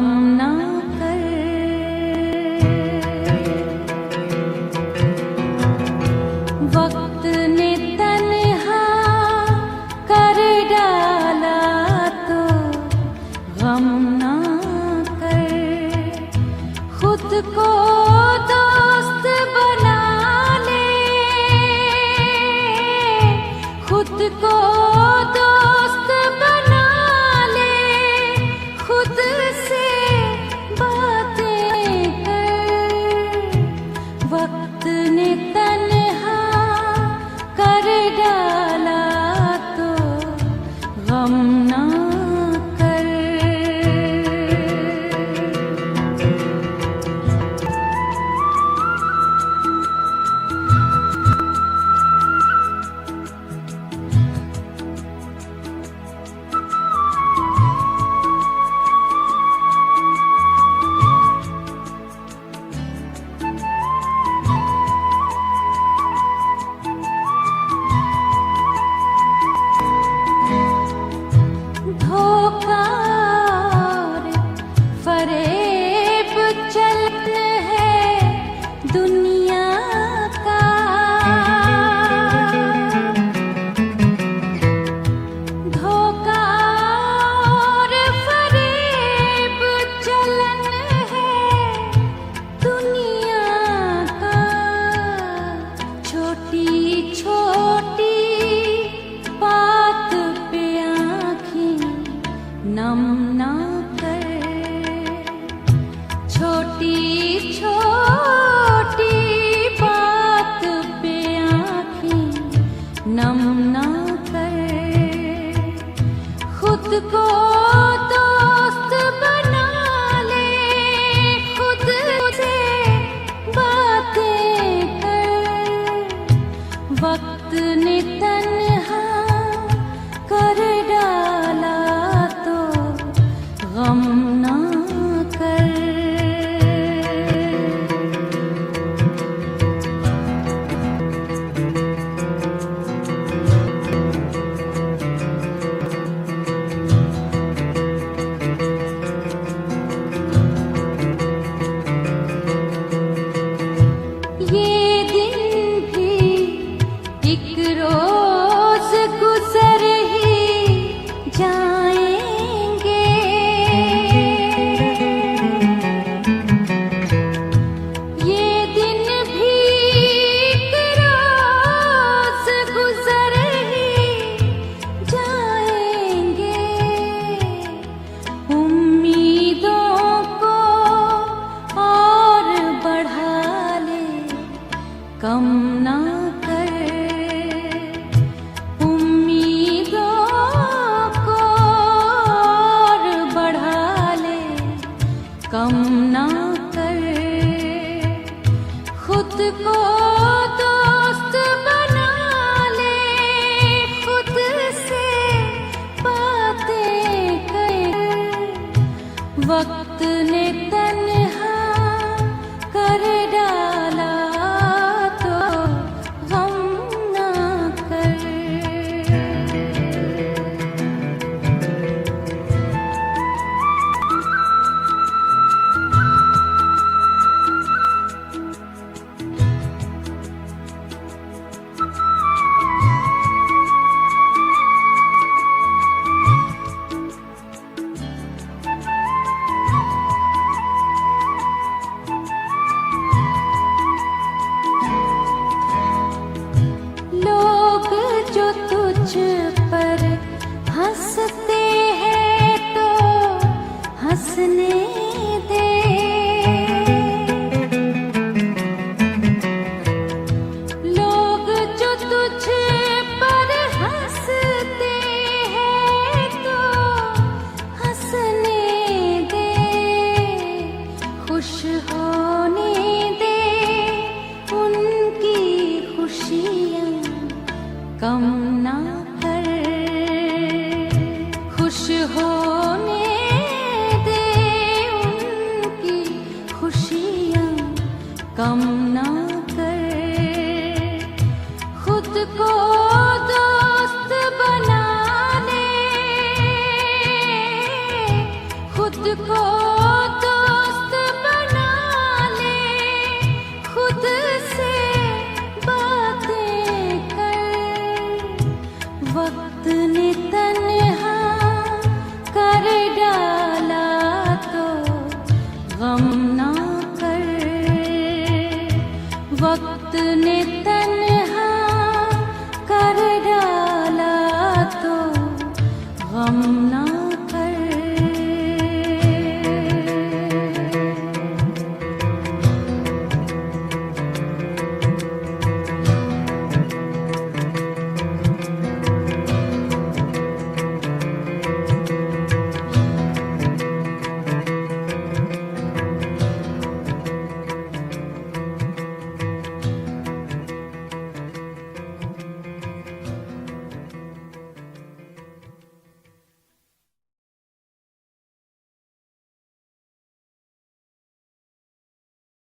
गम ना कर। वक्त ने तन्हा कर डाला तो गम ना कर। खुद को दोस्त बना ले, खुद को दोस्त बना ले, खुद से बातें कर। वक्त ने तन्हा कर डाला तो गम ना कर। धोखा और फरेब चलन है दुनिया का। धोखा और फरेब चलन है दुनिया का। छोटी छोटी बात पे आँखें नम ना कर। छोटी छोटी बात पे आँखें नम ना कर। खुद को दोस्त बना ले, खुद से बातें कर। वक्त ने तन्हा कर डाला तो गम ना कर। ये दिन भी एक रोज गुजर ही जाएंगे। ये दिन भी एक रोज गुजर ही जाएंगे। उम्मीदों को और बढ़ा ले, कम ना कर। उम्मीदों को और बढ़ा ले, कम ना कर। खुद को दोस्त बना ले, खुद से बातें कर। वक्त ने